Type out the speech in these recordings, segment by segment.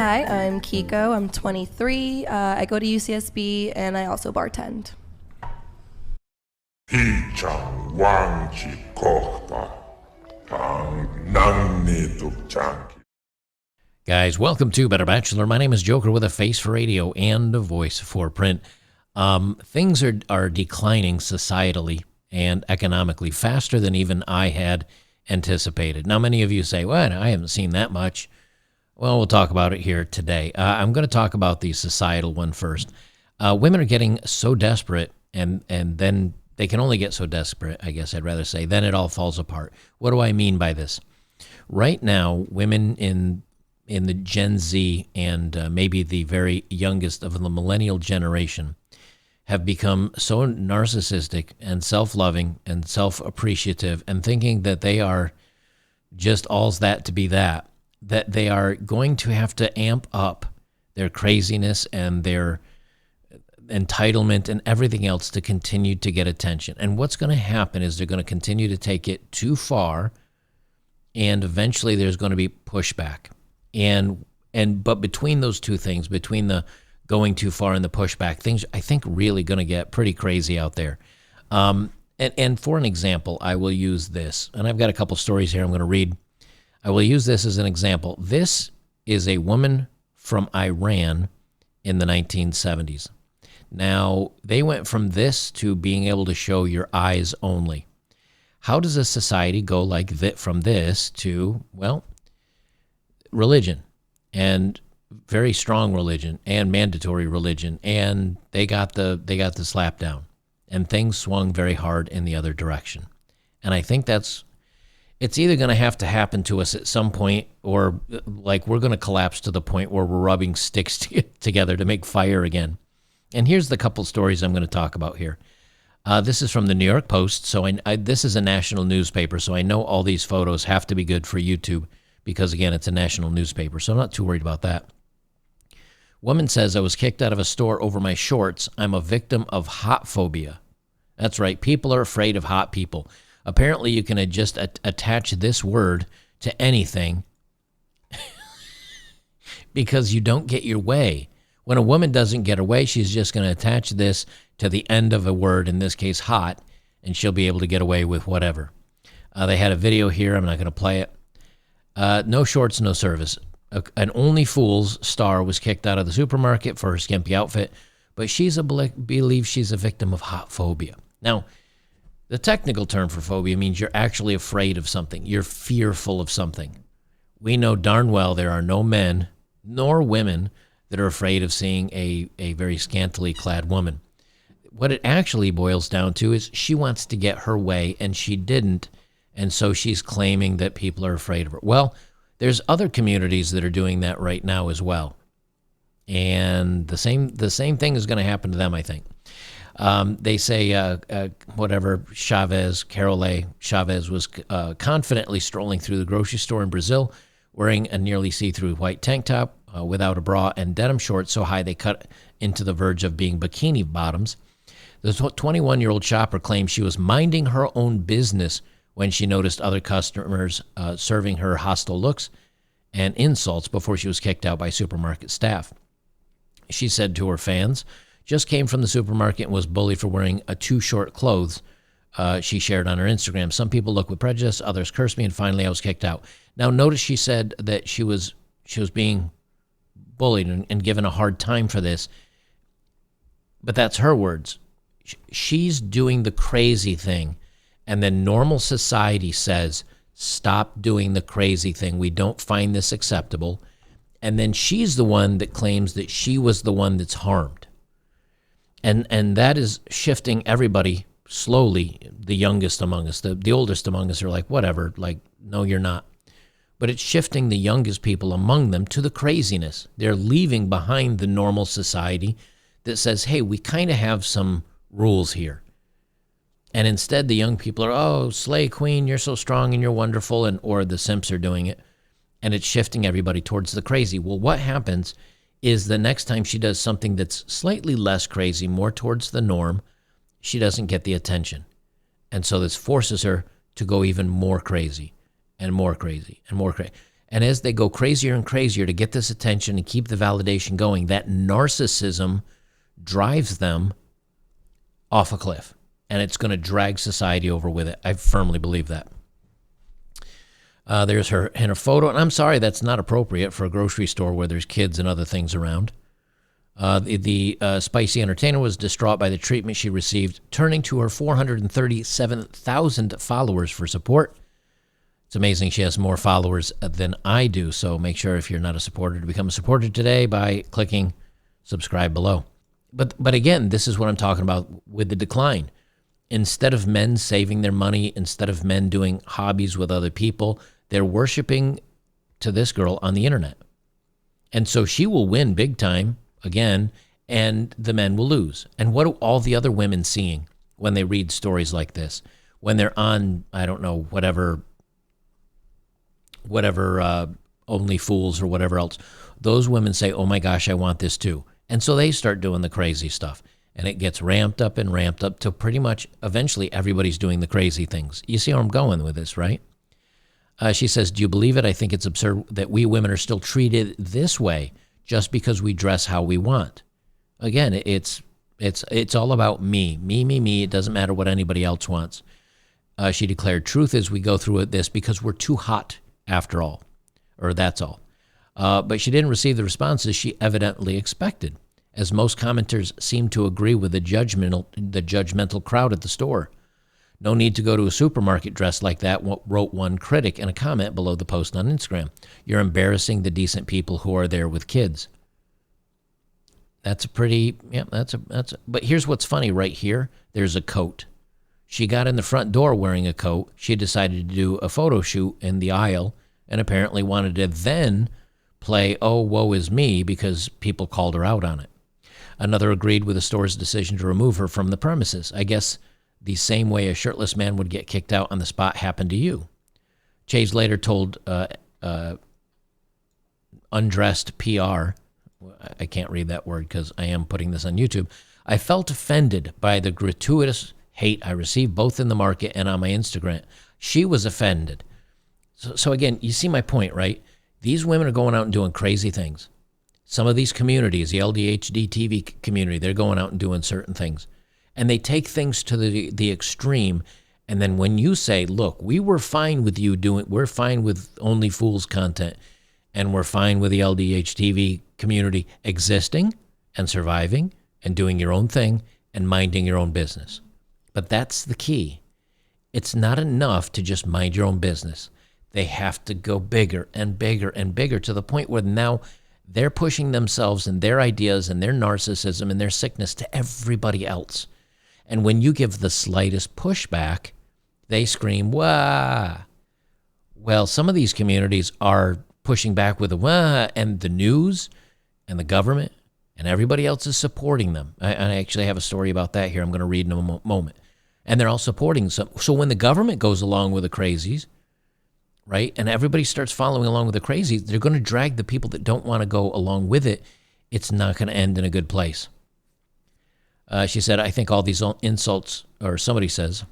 Hi, I'm Kiko. I'm 23. I go to UCSB and I also bartend. 희창 왕지 kohta nanni tukjanki. Guys, welcome to Better Bachelor. My name is Joker with a face for radio and a voice for print. Things are declining societally and economically faster than even I had anticipated. Now, many of you say, well, I haven't seen that much. Well, we'll talk about it here today. I'm going to talk about the societal one first. Women are getting so desperate, and then they can only get so desperate, I guess I'd rather say, then it all falls apart. What do I mean by this? Right now, women in the Gen Z and maybe the very youngest of the millennial generation have become so narcissistic and self-loving and self-appreciative and thinking that they are just all's that to be that they are going to have to amp up their craziness and their entitlement and everything else to continue to get attention. And what's going to happen is they're going to continue to take it too far, and eventually there's going to be pushback. But between those two things, between the going too far and the pushback, things I think really going to get pretty crazy out there. And for an example, I will use this, and I've got a couple stories here I'm going to read. I will use this as an example. This is a woman from Iran in the 1970s. Now, they went from this to being able to show your eyes only. How does a society go like that from this to, well, religion, and very strong religion and mandatory religion, and they got the slap down, and things swung very hard in the other direction. And I think it's either going to have to happen to us at some point, or like we're going to collapse to the point where we're rubbing sticks together to make fire again. And here's the couple stories I'm going to talk about here. This is from the New York Post, so this is a national newspaper, so I know all these photos have to be good for YouTube because, again, it's a national newspaper, so I'm not too worried about that. Woman says, I was kicked out of a store over my shorts. I'm a victim of hot phobia. That's right. People are afraid of hot people. Apparently, you can just attach this word to anything because you don't get your way. When a woman doesn't get her way, she's just going to attach this to the end of a word, in this case, hot, and she'll be able to get away with whatever. They had a video here. I'm not going to play it. No shorts, no service. An Only Fools star was kicked out of the supermarket for her skimpy outfit, but believes she's a victim of hot phobia. Now, the technical term for phobia means you're actually afraid of something. You're fearful of something. We know darn well there are no men nor women that are afraid of seeing a very scantily clad woman. What it actually boils down to is she wants to get her way, and she didn't, and so she's claiming that people are afraid of her. Well, there's other communities that are doing that right now as well, and the same thing is going to happen to them, I think. They say Carole Chavez was confidently strolling through the grocery store in Brazil, wearing a nearly see-through white tank top without a bra and denim shorts so high they cut into the verge of being bikini bottoms. The 21-year-old shopper claimed she was minding her own business when she noticed other customers serving her hostile looks and insults before she was kicked out by supermarket staff. She said to her fans, just came from the supermarket and was bullied for wearing too short clothes. She shared on her Instagram. Some people look with prejudice, others cursed me, and finally I was kicked out. Now, notice she said that she was being bullied and given a hard time for this, but that's her words. She's doing the crazy thing, and then normal society says, stop doing the crazy thing. We don't find this acceptable. And then she's the one that claims that she was the one that's harmed. And that is shifting everybody slowly. The youngest among us, the oldest among us are like, whatever, like, no, you're not. But it's shifting the youngest people among them to the craziness. They're leaving behind the normal society that says, hey, we kind of have some rules here. And instead, the young people are, oh, slay queen, you're so strong and you're wonderful, or the simps are doing it. And it's shifting everybody towards the crazy. Well, what happens is the next time she does something that's slightly less crazy, more towards the norm, she doesn't get the attention. And so this forces her to go even more crazy and more crazy and more crazy. And as they go crazier and crazier to get this attention and keep the validation going, that narcissism drives them off a cliff. And it's going to drag society over with it. I firmly believe that. There's her in her photo. And I'm sorry, that's not appropriate for a grocery store where there's kids and other things around. The spicy entertainer was distraught by the treatment she received, turning to her 437,000 followers for support. It's amazing she has more followers than I do, so make sure if you're not a supporter to become a supporter today by clicking subscribe below. But again, this is what I'm talking about with the decline. Instead of men saving their money, instead of men doing hobbies with other people, they're worshiping to this girl on the internet. And so she will win big time again, and the men will lose. And what are all the other women seeing when they read stories like this? When they're on, I don't know, whatever Only Fools or whatever else, those women say, oh my gosh, I want this too. And so they start doing the crazy stuff. And it gets ramped up till pretty much eventually everybody's doing the crazy things. You see where I'm going with this, right? She says, do you believe it? I think it's absurd that we women are still treated this way just because we dress how we want. Again, it's all about me. Me. It doesn't matter what anybody else wants. She declared, truth is we go through this because we're too hot after all, or that's all. But she didn't receive the responses she evidently expected, as most commenters seem to agree with the judgmental crowd at the store. No need to go to a supermarket dressed like that, wrote one critic in a comment below the post on Instagram. You're embarrassing the decent people who are there with kids. That's a pretty, yeah, but here's what's funny right here. There's a coat. She got in the front door wearing a coat. She decided to do a photo shoot in the aisle and apparently wanted to then play, oh, woe is me, because people called her out on it. Another agreed with the store's decision to remove her from the premises. I guess the same way a shirtless man would get kicked out on the spot happened to you. Chase later told Undressed PR, I can't read that word because I am putting this on YouTube, I felt offended by the gratuitous hate I received both in the market and on my Instagram. She was offended. So again, you see my point, right? These women are going out and doing crazy things. Some of these communities, the LDHD TV community, they're going out and doing certain things. And they take things to the extreme. And then when you say, look, we're fine with Only Fools content, and we're fine with the LDHTV community existing and surviving and doing your own thing and minding your own business. But that's the key. It's not enough to just mind your own business. They have to go bigger and bigger and bigger to the point where now they're pushing themselves and their ideas and their narcissism and their sickness to everybody else. And when you give the slightest pushback, they scream, wah. Well, some of these communities are pushing back with a wah, and the news and the government and everybody else is supporting them. I actually have a story about that here I'm going to read in a moment. And they're all supporting some. So when the government goes along with the crazies, right, and everybody starts following along with the crazies, they're going to drag the people that don't want to go along with it. It's not going to end in a good place. She said, I think all these insults, or somebody says,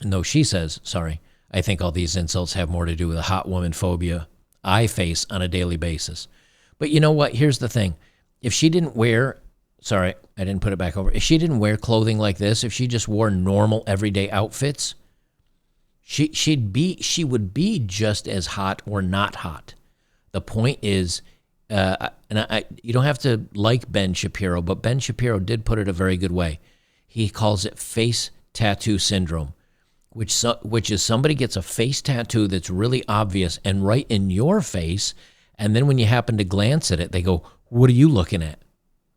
no, she says, sorry, I think all these insults have more to do with the hot woman phobia I face on a daily basis. But you know what? Here's the thing. If she didn't wear, sorry, I didn't put it back over. If she didn't wear clothing like this, if she just wore normal everyday outfits, she would be just as hot or not hot. The point is, you don't have to like Ben Shapiro, but Ben Shapiro did put it a very good way. He calls it face tattoo syndrome, which is somebody gets a face tattoo that's really obvious and right in your face, and then when you happen to glance at it, they go, what are you looking at?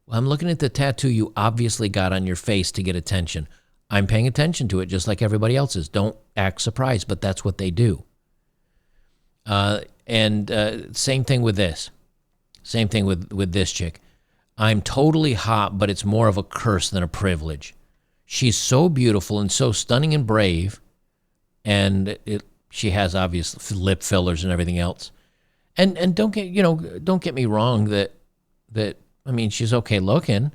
Well, I'm looking at the tattoo you obviously got on your face to get attention. I'm paying attention to it just like everybody else is. Don't act surprised, but that's what they do. Same thing with this. Same thing with this chick. I'm totally hot, but it's more of a curse than a privilege. She's so beautiful and so stunning and brave, and she has obvious lip fillers and everything else. And don't get me wrong that I mean, she's okay looking,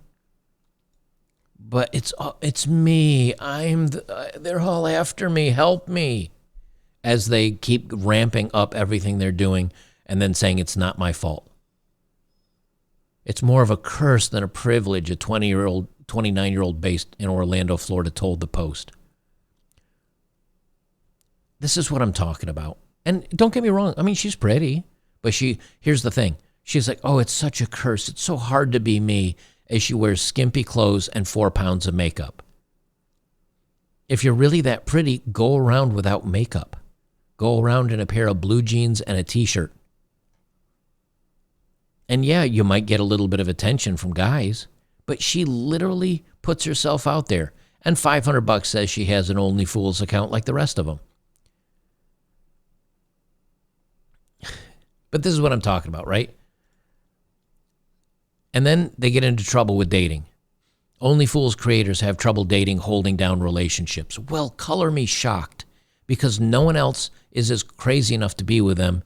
but it's me. They're all after me. Help me, as they keep ramping up everything they're doing and then saying it's not my fault. It's more of a curse than a privilege, a 29-year-old based in Orlando, Florida, told the Post. This is what I'm talking about. And don't get me wrong. I mean, she's pretty, but here's the thing. She's like, oh, it's such a curse. It's so hard to be me, as she wears skimpy clothes and 4 pounds of makeup. If you're really that pretty, go around without makeup. Go around in a pair of blue jeans and a t-shirt. And yeah, you might get a little bit of attention from guys, but she literally puts herself out there. And $500 says she has an Only Fools account like the rest of them. But this is what I'm talking about, right? And then they get into trouble with dating. Only Fools creators have trouble dating, holding down relationships. Well, color me shocked, because no one else is as crazy enough to be with them,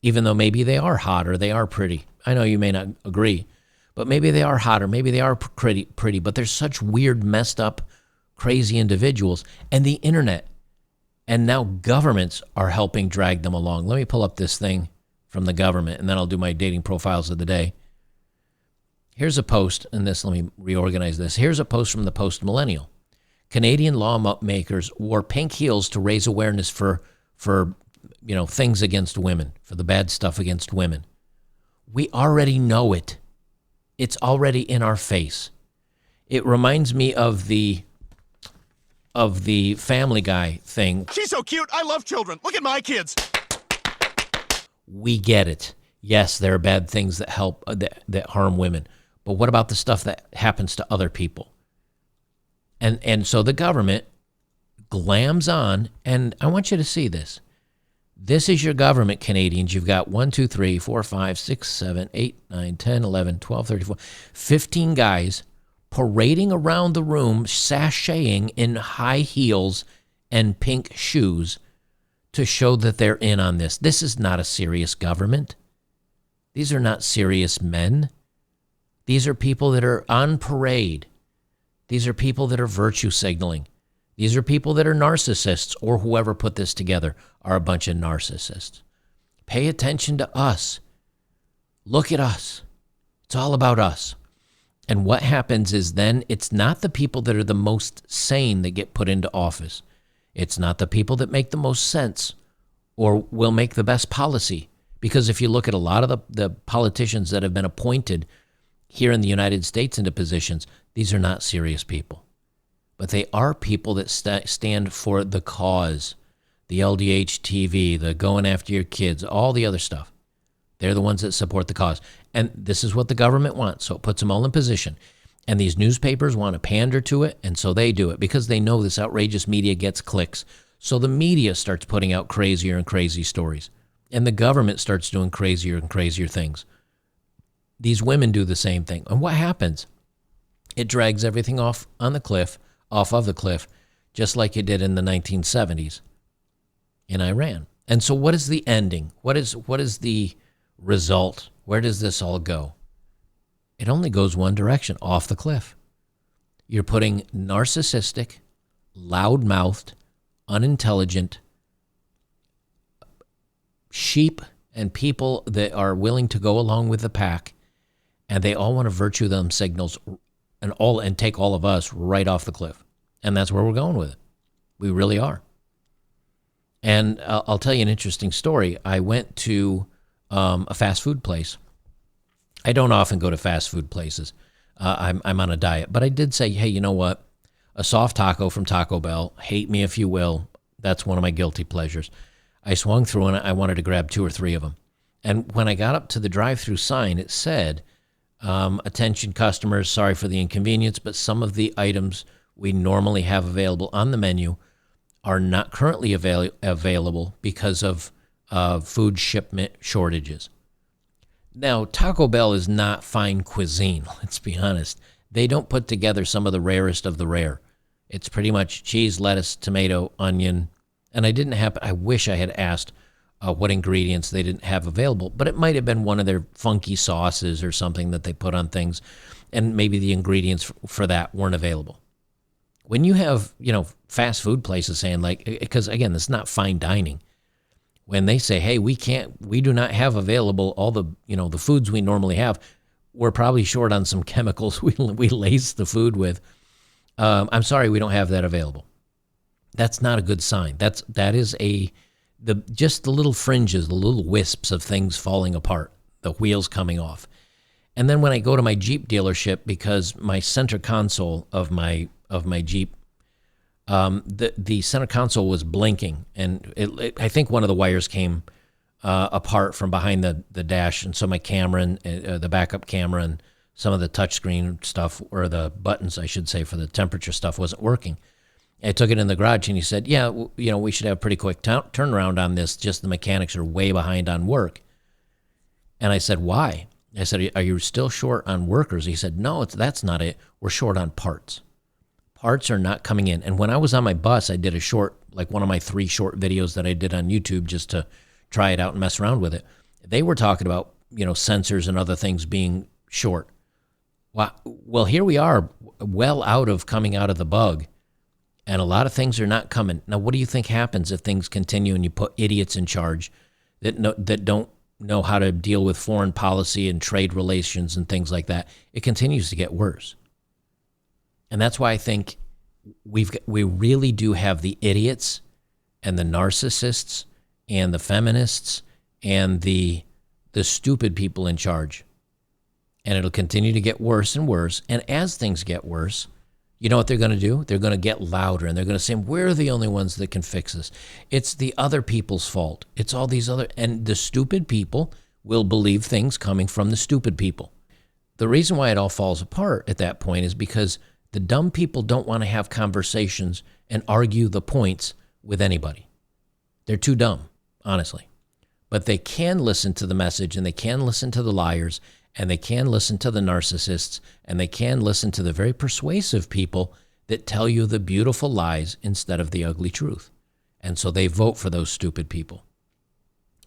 even though maybe they are hot or they are pretty. I know you may not agree, but maybe they are hot or maybe they are pretty, but they're such weird, messed up, crazy individuals. And the internet and now governments are helping drag them along. Let me pull up this thing from the government, and then I'll do my dating profiles of the day. Here's a post, and let me reorganize this. Here's a post from the Post Millennial. Canadian lawmakers wore pink heels to raise awareness for things against women, for the bad stuff against women. We already know it. It's already in our face. It reminds me of the Family Guy thing. She's so cute. I love children. Look at my kids. We get it. Yes, there are bad things that harm women. But what about the stuff that happens to other people? And so the government glams on, and I want you to see this. This is your government, Canadians. You've got 1, 2, 3, 4, 5, 6, 7, 8, 9, 10, 11, 12, 13, 15 guys parading around the room, sashaying in high heels and pink shoes to show that they're in on this. This is not a serious government. These are not serious men. These are people that are on parade. These are people that are virtue signaling. These are people that are narcissists, or whoever put this together are a bunch of narcissists. Pay attention to us. Look at us. It's all about us. And what happens is then it's not the people that are the most sane that get put into office. It's not the people that make the most sense or will make the best policy. Because if you look at a lot of the politicians that have been appointed here in the United States into positions, these are not serious people. But they are people that stand for the cause, the LDH TV, the going after your kids, all the other stuff. They're the ones that support the cause. And this is what the government wants, so it puts them all in position. And these newspapers want to pander to it, and so they do it because they know this outrageous media gets clicks. So the media starts putting out crazier and crazy stories. And the government starts doing crazier and crazier things. These women do the same thing. And what happens? It drags everything off of the cliff, just like it did in the 1970s in Iran. And so what is the ending? What is the result? Where does this all go? It only goes one direction, off the cliff. You're putting narcissistic, loud-mouthed, unintelligent sheep and people that are willing to go along with the pack, and they all want to virtue them signals and take all of us right off the cliff. And that's where we're going with it. We really are. And I'll tell you an interesting story. I went to a fast food place. I don't often go to fast food places. I'm on a diet. But I did say, hey, you know what? A soft taco from Taco Bell, hate me if you will. That's one of my guilty pleasures. I swung through and I wanted to grab 2 or 3 of them. And when I got up to the drive-through sign, it said, attention customers, sorry for the inconvenience, but some of the items we normally have available on the menu are not currently available because of food shipment shortages. Now, Taco Bell is not fine cuisine, let's be honest. They don't put together some of the rarest of the rare. It's pretty much cheese, lettuce, tomato, onion. And I wish I had asked what ingredients they didn't have available, but it might have been one of their funky sauces or something that they put on things, and maybe the ingredients for that weren't available. When you have, fast food places saying because again, this is not fine dining. when they say, hey, we do not have available all the, the foods we normally have. We're probably short on some chemicals we lace the food with. I'm sorry, we don't have that available. That's not a good sign. That is just the little fringes, the little wisps of things falling apart, the wheels coming off. And then when I go to my Jeep dealership, because my center console of my Jeep, the center console was blinking, and I think one of the wires came apart from behind the dash, and so my camera and the backup camera and some of the touchscreen stuff, or the buttons, I should say, for the temperature stuff wasn't working. I took it in the garage, and he said, yeah, we should have a pretty quick turnaround on this. Just the mechanics are way behind on work. And I said, why? I said, are you still short on workers? He said, no, that's not it. We're short on parts. Parts are not coming in. And when I was on my bus, I did a short, like one of my 3 short videos that I did on YouTube just to try it out and mess around with it. They were talking about, sensors and other things being short. Well, here we are, well out of coming out of the bug, and a lot of things are not coming. Now, what do you think happens if things continue and you put idiots in charge that don't know how to deal with foreign policy and trade relations and things like that? It continues to get worse. And that's why I think we really do have the idiots and the narcissists and the feminists and the stupid people in charge. And it'll continue to get worse and worse. And as things get worse, you know what they're going to do? They're going to get louder, and they're going to say, we're the only ones that can fix this. It's the other people's fault. It's all these other, and the stupid people will believe things coming from the stupid people. The reason why it all falls apart at that point is because the dumb people don't want to have conversations and argue the points with anybody. They're too dumb, honestly. But they can listen to the message, and they can listen to the liars, and they can listen to the narcissists, and they can listen to the very persuasive people that tell you the beautiful lies instead of the ugly truth. And so they vote for those stupid people.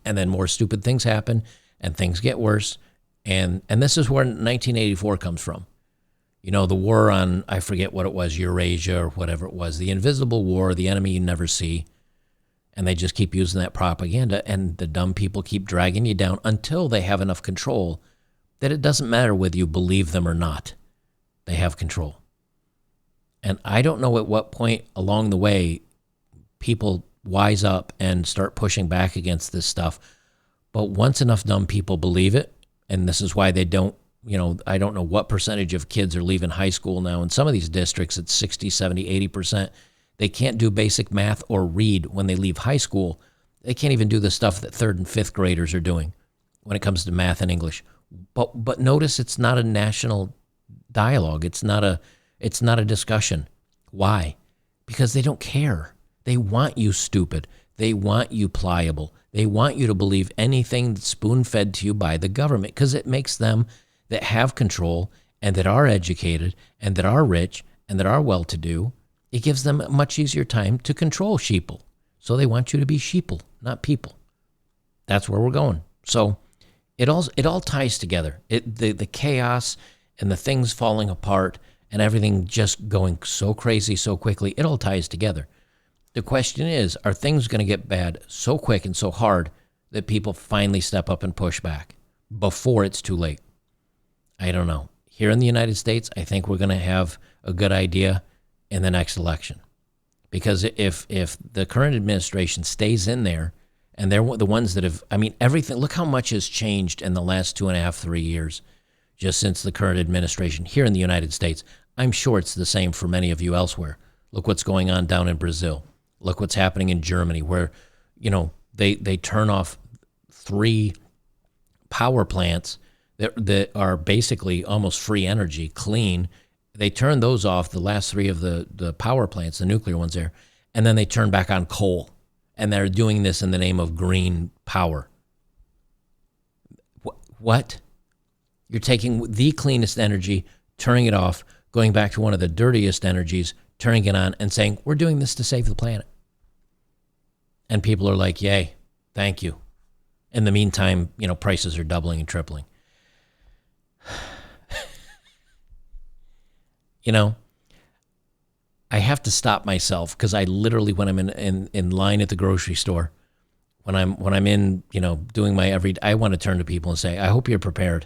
And then more stupid things happen, and things get worse. And this is where 1984 comes from. The war on, I forget what it was, Eurasia or whatever it was, the invisible war, the enemy you never see. And they just keep using that propaganda, and the dumb people keep dragging you down until they have enough control that it doesn't matter whether you believe them or not. They have control. And I don't know at what point along the way people wise up and start pushing back against this stuff. But once enough dumb people believe it, and this is why they don't, I don't know what percentage of kids are leaving high school now. In some of these districts, it's 60, 70, 80%. They can't do basic math or read when they leave high school. They can't even do the stuff that 3rd and 5th graders are doing when it comes to math and English. But notice it's not a national dialogue. It's not a discussion. Why? Because they don't care. They want you stupid. They want you pliable. They want you to believe anything that's spoon-fed to you by the government, because it makes them that have control and that are educated and that are rich and that are well-to-do, it gives them a much easier time to control sheeple. So they want you to be sheeple, not people. That's where we're going. So it all ties together. The chaos and the things falling apart and everything just going so crazy so quickly, it all ties together. The question is, are things going to get bad so quick and so hard that people finally step up and push back before it's too late? I don't know. Here in the United States, I think we're going to have a good idea in the next election. Because if the current administration stays in there, and they're the ones that have, everything, look how much has changed in the last 2.5, 3 years, just since the current administration here in the United States. I'm sure it's the same for many of you elsewhere. Look what's going on down in Brazil. Look what's happening in Germany, where, they turn off 3 power plants that are basically almost free energy, clean. They turn those off, the last 3 of the power plants, the nuclear ones there, and then they turn back on coal. And they're doing this in the name of green power. What? You're taking the cleanest energy, turning it off, going back to one of the dirtiest energies, turning it on, and saying, we're doing this to save the planet. And people are like, yay, thank you. In the meantime, prices are doubling and tripling. I have to stop myself, because I literally, when I'm in line at the grocery store, when I'm in, doing my I want to turn to people and say, I hope you're prepared.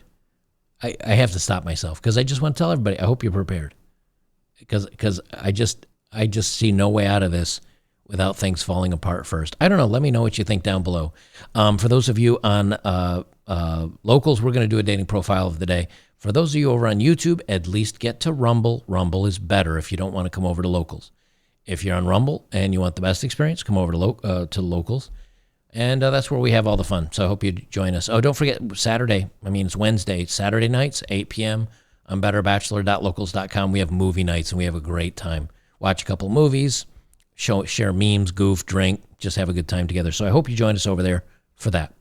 I have to stop myself because I just want to tell everybody, I hope you're prepared. Because I just see no way out of this without things falling apart first. I don't know. Let me know what you think down below. For those of you on Locals, we're going to do a dating profile of the day. For those of you over on YouTube, at least get to Rumble. Rumble is better if you don't want to come over to Locals. If you're on Rumble and you want the best experience, come over to Locals. And that's where we have all the fun. So I hope you join us. Oh, don't forget Saturday. It's Wednesday. Saturday nights, 8 p.m. on betterbachelor.locals.com. We have movie nights, and we have a great time. Watch a couple of movies, share memes, goof, drink, just have a good time together. So I hope you join us over there for that.